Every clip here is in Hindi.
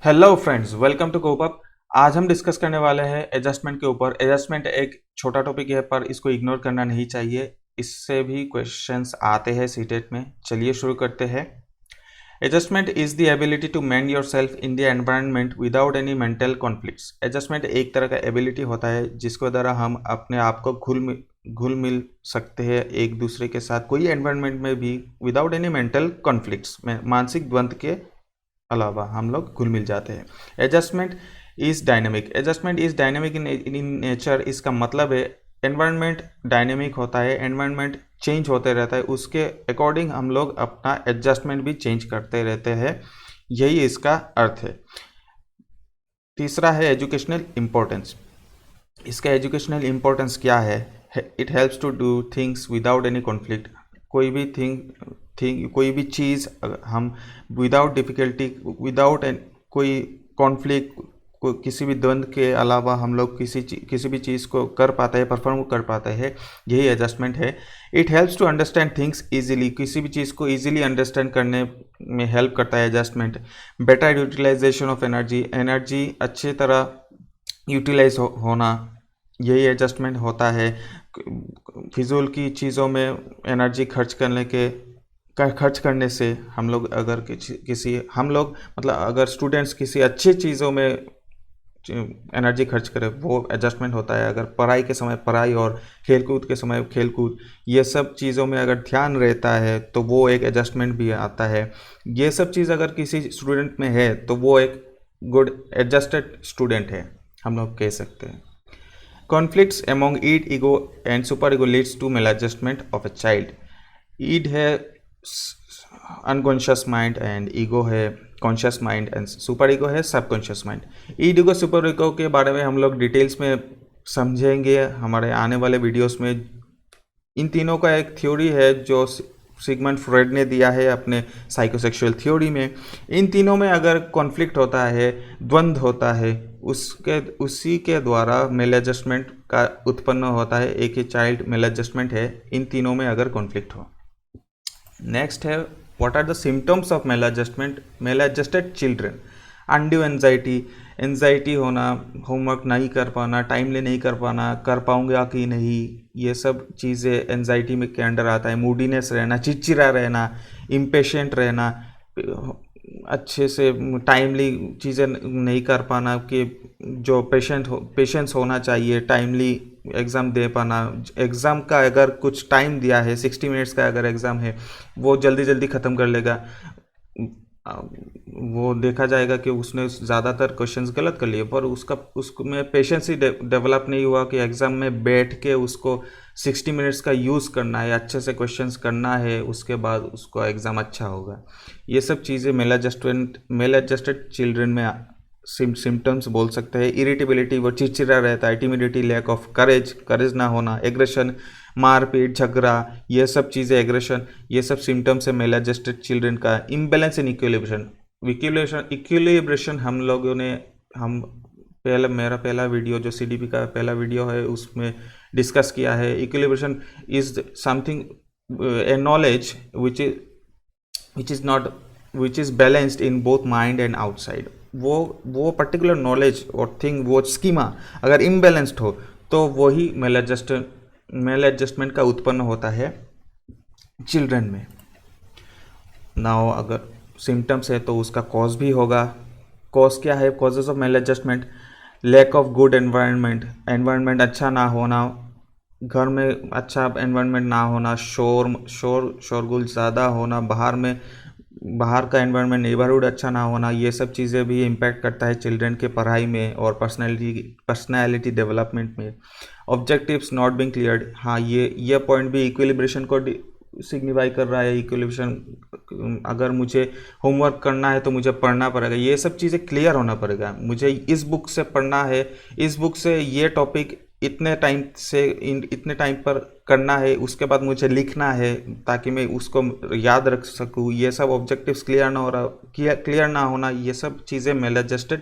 Hello friends, welcome to CopeUp. आज हम डिस्कस करने वाले हैं एडजस्टमेंट के ऊपर। एडजस्टमेंट एक छोटा टॉपिक है पर इसको इग्नोर करना नहीं चाहिए। इससे भी क्वेश्चंस आते हैं सीटेट में। चलिए शुरू करते हैं। Adjustment is the ability to mend yourself in the environment without any mental conflicts. Adjustment एक तरह का एबिलिटी होता है जिसके द्वारा हम अपने आप को घुल मिल सकते हैं एक दूसरे के साथ, कोई एनवायरनमेंट में भी, विदाउट एनी मेंटल कॉन्फ्लिक्ट्स में, मानसिक द्वंद्व के अलावा हम लोग घुल मिल जाते हैं। Adjustment is dynamic. Adjustment is dynamic in nature. इसका मतलब है एनवायरनमेंट डायनेमिक होता है, एनवायरनमेंट चेंज होते रहता है, उसके अकॉर्डिंग हम लोग अपना एडजस्टमेंट भी चेंज करते रहते हैं। यही इसका अर्थ है। तीसरा है एजुकेशनल इम्पोर्टेंस। इसका एजुकेशनल इम्पोर्टेंस क्या है? It helps to do things without any conflict. कोई भी कोई भी चीज़ हम विदाउट डिफ़िकल्टी, विदाउट कोई कॉन्फ्लिक्ट, किसी भी द्वंद्व के अलावा हम लोग किसी भी चीज़ को कर पाते हैं, परफॉर्म कर पाते हैं। यही एडजस्टमेंट है। It helps to understand things easily. किसी भी चीज़ को ईजिली अंडरस्टैंड करने में हेल्प करता है adjustment. Better utilization of energy. Energy अच्छी तरह यूटिलाइज होना, यही एडजस्टमेंट होता है। फिजूल की चीज़ों में एनर्जी खर्च करने से हम लोग अगर मतलब अगर स्टूडेंट्स किसी अच्छी चीज़ों में एनर्जी खर्च करें, वो एडजस्टमेंट होता है। अगर पढ़ाई के समय पढ़ाई और खेलकूद के समय खेलकूद, ये सब चीज़ों में अगर ध्यान रहता है तो वो एक एडजस्टमेंट भी आता है। ये सब चीज़ अगर किसी स्टूडेंट में है तो वो एक गुड एडजस्टेड स्टूडेंट है, हम लोग कह सकते हैं। Conflicts among id ego and super ego leads to maladjustment of a child. Id है अनकॉन्शियस माइंड एंड ईगो है conscious mind and super ego है subconscious mind. Id ego super ego के बारे में हम लोग डिटेल्स में समझेंगे हमारे आने वाले वीडियोस में। इन तीनों का एक थ्योरी है जो सिगमंड फ्रॉइड ने दिया है अपने साइकोसेक्सुअल थ्योरी में। इन तीनों में अगर कॉन्फ्लिक्ट होता है, द्वंद्व होता है, उसी के द्वारा मेल एडजस्टमेंट का उत्पन्न होता है। एक ही चाइल्ड मेल एडजस्टमेंट है इन तीनों में अगर कॉन्फ्लिक्ट हो। नेक्स्ट है what are the symptoms of maladjustment. Maladjusted children. Undue anxiety होना, होमवर्क नहीं कर पाना, टाइमली नहीं कर पाना, कर पाऊंगा कि नहीं, ये सब चीज़ें एंजाइटी में के अंडर आता है। मूडीनेस रहना, चिड़चिड़ा रहना, इम्पेशेंट रहना, अच्छे से टाइमली चीज़ें नहीं कर पाना, कि जो पेशेंस होना चाहिए, टाइमली एग्ज़ाम दे पाना। एग्ज़ाम का अगर कुछ टाइम दिया है, 60 मिनट्स का अगर एग्ज़ाम है, वो जल्दी जल्दी ख़त्म कर लेगा। वो देखा जाएगा कि उसने ज़्यादातर क्वेश्चंस गलत कर लिए, पर उसमें पेशेंस ही डेवलप नहीं हुआ कि एग्ज़ाम में बैठ के उसको 60 मिनट्स का यूज़ करना है, अच्छे से क्वेश्चंस करना है, उसके बाद उसको एग्ज़ाम अच्छा होगा। ये सब चीज़ें मेल एडजस्टेड चिल्ड्रन में सिम्टम्स बोल सकते हैं। इरिटेबिलिटी, वो चिड़चिड़ा रहता है। टिमिडिटी, लैक ऑफ करेज ना होना, एग्रेशन, मारपीट, झगड़ा, ये सब चीज़ें, एग्रेशन, ये सब सिम्टम्स है मेल एडजस्टेड चिल्ड्रन का। इम्बैलेंस इन इक्विलिब्रेशन मेरा पहला वीडियो जो CDP का पहला वीडियो है उसमें डिस्कस किया है। Equilibration is something, A knowledge which is balanced in both mind and outside. वो पर्टिकुलर नॉलेज और थिंग, वो स्कीमा अगर इम्बैलेंस्ड हो तो वही मेल एडजस्टमेंट का उत्पन्न होता है चिल्ड्रन में। नाउ अगर सिम्टम्स है तो उसका कॉज भी होगा। कॉज क्या है? Causes of maladjustment. Lack of good environment अच्छा ना होना, घर में अच्छा एनवायरनमेंट ना होना, शोरगुल ज़्यादा होना, बाहर का एनवायरनमेंट, नेबरहुड अच्छा ना होना, ये सब चीज़ें भी इम्पैक्ट करता है चिल्ड्रन के पढ़ाई में और पर्सनैलिटी डेवलपमेंट में। Objectives not being cleared. हाँ, ये पॉइंट भी इक्विलिब्रेशन को सिग्निफाई कर रहा है। इक्विलिब्रेशन, अगर मुझे होमवर्क करना है तो मुझे पढ़ना पड़ेगा, ये सब चीज़ें क्लियर होना पड़ेगा। मुझे इस बुक से पढ़ना है, इस बुक से ये टॉपिक इतने टाइम पर करना है, उसके बाद मुझे लिखना है ताकि मैं उसको याद रख सकूँ। ये सब ऑब्जेक्टिव्स क्लियर ना होना, ये सब चीज़ें मेल एडजस्टेड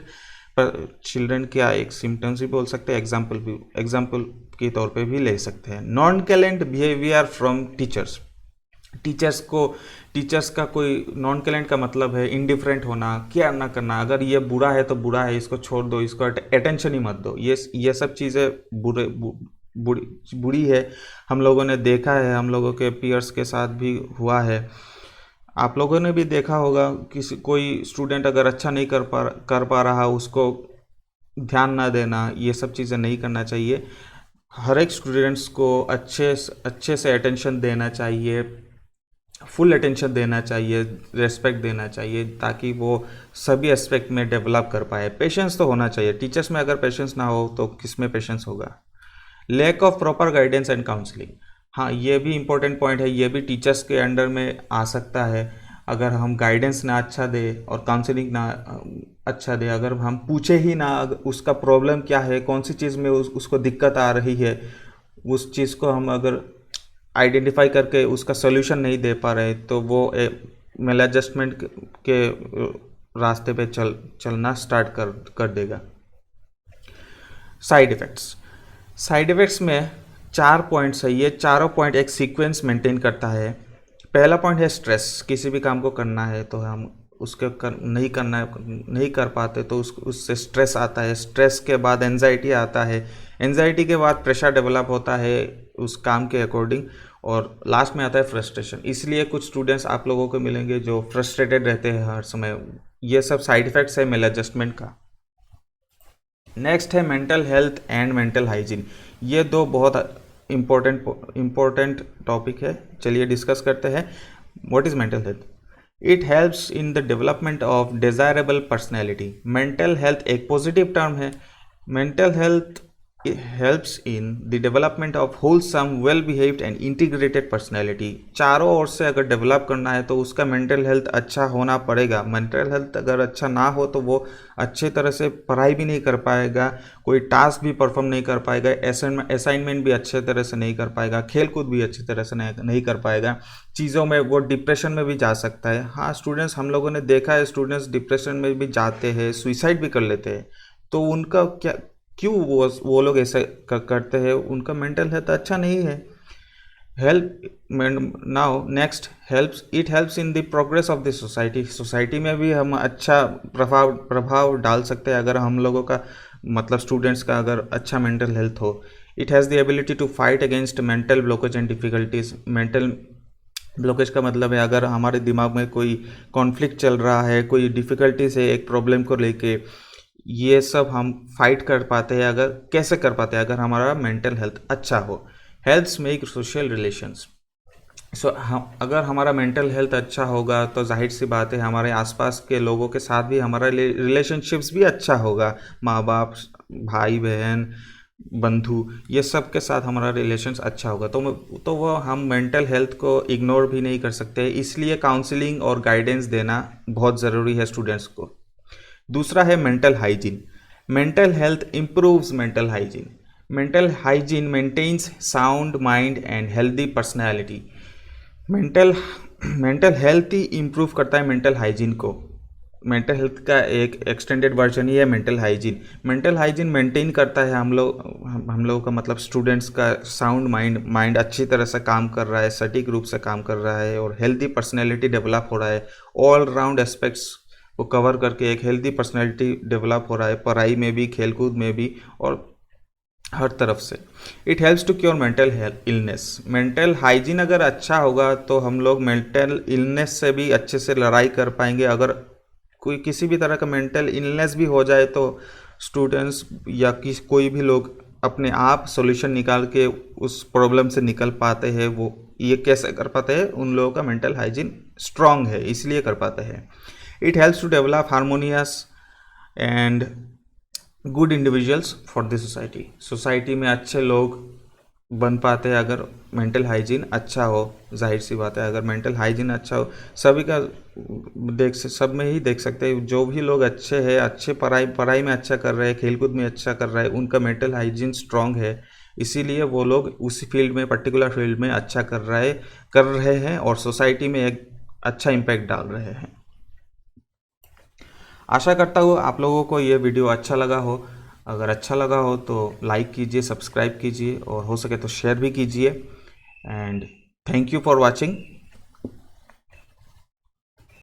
पर चिल्ड्रन का एक सिम्टम्स भी बोल सकते हैं, एग्जाम्पल के तौर पे भी ले सकते हैं। Nonchalant behaviour from teachers. Teachers का कोई नॉन कलेंट का मतलब है इनडिफरेंट होना, क्या ना करना, अगर ये बुरा है तो बुरा है, इसको छोड़ दो, इसको अटेंशन ही मत दो। ये सब चीज़ें बुरी है। हम लोगों ने देखा है, हम लोगों के पीयर्स के साथ भी हुआ है। आप लोगों ने भी देखा होगा, कोई स्टूडेंट अगर अच्छा नहीं कर पा रहा, उसको ध्यान ना देना, ये सब चीज़ें नहीं करना चाहिए। हर एक स्टूडेंट्स को अच्छे से अटेंशन देना चाहिए, फुल अटेंशन देना चाहिए, रेस्पेक्ट देना चाहिए, ताकि वो सभी एस्पेक्ट में डेवलप कर पाए। पेशेंस तो होना चाहिए, टीचर्स में अगर पेशेंस ना हो तो किस में पेशेंस होगा। Lack of proper guidance and counselling, हाँ ये भी इम्पोर्टेंट पॉइंट है, ये भी टीचर्स के अंडर में आ सकता है। अगर हम गाइडेंस ना अच्छा दे और काउंसलिंग ना अच्छा दे, अगर हम पूछे ही ना उसका प्रॉब्लम क्या है, कौन सी चीज़ में उसको दिक्कत आ रही है, उस चीज़ को हम अगर आइडेंटिफाई करके उसका सोल्यूशन नहीं दे पा रहे, तो वो मेल एडजस्टमेंट के रास्ते पे चलना स्टार्ट कर देगा। साइड इफ़ेक्ट्स में 4 पॉइंट्स है, ये चारों पॉइंट एक सीक्वेंस मेंटेन करता है। पहला पॉइंट है स्ट्रेस, किसी भी काम को करना है तो हम नहीं कर पाते तो उससे स्ट्रेस आता है। स्ट्रेस के बाद एंजाइटी आता है, एंजाइटी के बाद प्रेशर डेवलप होता है उस काम के अकॉर्डिंग, और लास्ट में आता है फ्रस्ट्रेशन। इसलिए कुछ स्टूडेंट्स आप लोगों को मिलेंगे जो फ्रस्ट्रेटेड रहते हैं हर समय। ये सब साइड इफ़ेक्ट्स है मेल एडजस्टमेंट का। नेक्स्ट है mental health and mental hygiene. ये दो बहुत इम्पोर्टेंट टॉपिक है, चलिए डिस्कस करते हैं। What is mental health? It helps in the development of desirable personality. Mental health एक पॉजिटिव टर्म है। Mental health helps in the development of wholesome, well behaved and integrated personality. चारों ओर से अगर डेवलप करना है तो उसका मेंटल हेल्थ अच्छा होना पड़ेगा। मेंटल हेल्थ अगर अच्छा ना हो तो वो अच्छे तरह से पढ़ाई भी नहीं कर पाएगा, कोई टास्क भी परफॉर्म नहीं कर पाएगा, असाइनमेंट भी अच्छे तरह से नहीं कर पाएगा, खेल कूद भी अच्छी तरह से नहीं कर पाएगा। चीज़ों में वो डिप्रेशन में भी जा सकता है। हाँ, स्टूडेंट्स हम लोगों ने देखा है, स्टूडेंट्स डिप्रेशन में भी जाते हैं, सुइसाइड भी कर लेते हैं। तो उनका क्यों वो लोग ऐसे करते हैं? उनका मेंटल हेल्थ अच्छा नहीं है। Help now next helps in the progress of the society में भी हम अच्छा प्रभाव डाल सकते हैं अगर हम लोगों का मतलब स्टूडेंट्स का अगर अच्छा मेंटल हेल्थ हो। It has the ability to fight against mental blockage and difficulties. Mental blockage का मतलब है अगर हमारे दिमाग में कोई कॉन्फ्लिक्ट चल रहा है, कोई डिफ़िकल्टीज है एक प्रॉब्लम को लेके, ये सब हम फाइट कर पाते हैं। अगर कैसे कर पाते हैं? अगर हमारा मेंटल हेल्थ अच्छा हो। Helps make social relations. हम अगर हमारा मेंटल हेल्थ अच्छा होगा तो जाहिर सी बात है हमारे आसपास के लोगों के साथ भी हमारा रिलेशनशिप्स भी अच्छा होगा। माँ बाप, भाई बहन, बंधु, ये सब के साथ हमारा रिलेशंस अच्छा होगा तो वो हम मेंटल हेल्थ को इग्नोर भी नहीं कर सकते। इसलिए काउंसलिंग और गाइडेंस देना बहुत ज़रूरी है स्टूडेंट्स को। दूसरा है mental hygiene. Mental health improves mental hygiene. Mental hygiene maintains sound mind and healthy personality. Mental health ही इम्प्रूव करता है मेंटल हाइजीन को। मेंटल हेल्थ का एक एक्सटेंडेड वर्जन ही है mental hygiene. Mental hygiene maintain करता है हम लोगों का मतलब स्टूडेंट्स का साउंड माइंड अच्छी तरह से काम कर रहा है, सटीक रूप से काम कर रहा है, और हेल्दी पर्सनैलिटी डेवलप हो रहा है। ऑल राउंड एस्पेक्ट्स को कवर करके एक हेल्दी पर्सनैलिटी डेवलप हो रहा है, पढ़ाई में भी, खेलकूद में भी, और हर तरफ से। It helps to cure mental illness. Mental hygiene अगर अच्छा होगा तो हम लोग मेंटल इलनेस से भी अच्छे से लड़ाई कर पाएंगे। अगर किसी भी तरह का मेंटल इलनेस भी हो जाए तो स्टूडेंट्स या कोई भी लोग अपने आप सॉल्यूशन निकाल के उस प्रॉब्लम से निकल पाते हैं। वो ये कैसे कर पाते हैं? उन लोगों का मेंटल हाइजीन स्ट्रांग है, इसलिए कर पाते हैं। It helps to develop harmonious and good individuals for the society में अच्छे लोग बन पाते हैं अगर मेंटल हाइजीन अच्छा हो। जाहिर सी बात है अगर मेंटल हाइजीन अच्छा हो, सभी का सब में ही देख सकते हैं, जो भी लोग अच्छे हैं, अच्छे पढ़ाई में अच्छा कर रहे हैं, खेलकूद में अच्छा कर रहे हैं, उनका मेंटल हाइजीन स्ट्रांग है। इसीलिए वो लोग उसी फील्ड में, पर्टिकुलर फील्ड में अच्छा कर रहे हैं और सोसाइटी में एक अच्छा इम्पैक्ट डाल रहे हैं। आशा करता हूँ आप लोगों को ये वीडियो अच्छा लगा हो। अगर अच्छा लगा हो तो लाइक कीजिए, सब्सक्राइब कीजिए और हो सके तो शेयर भी कीजिए। And thank you for watching.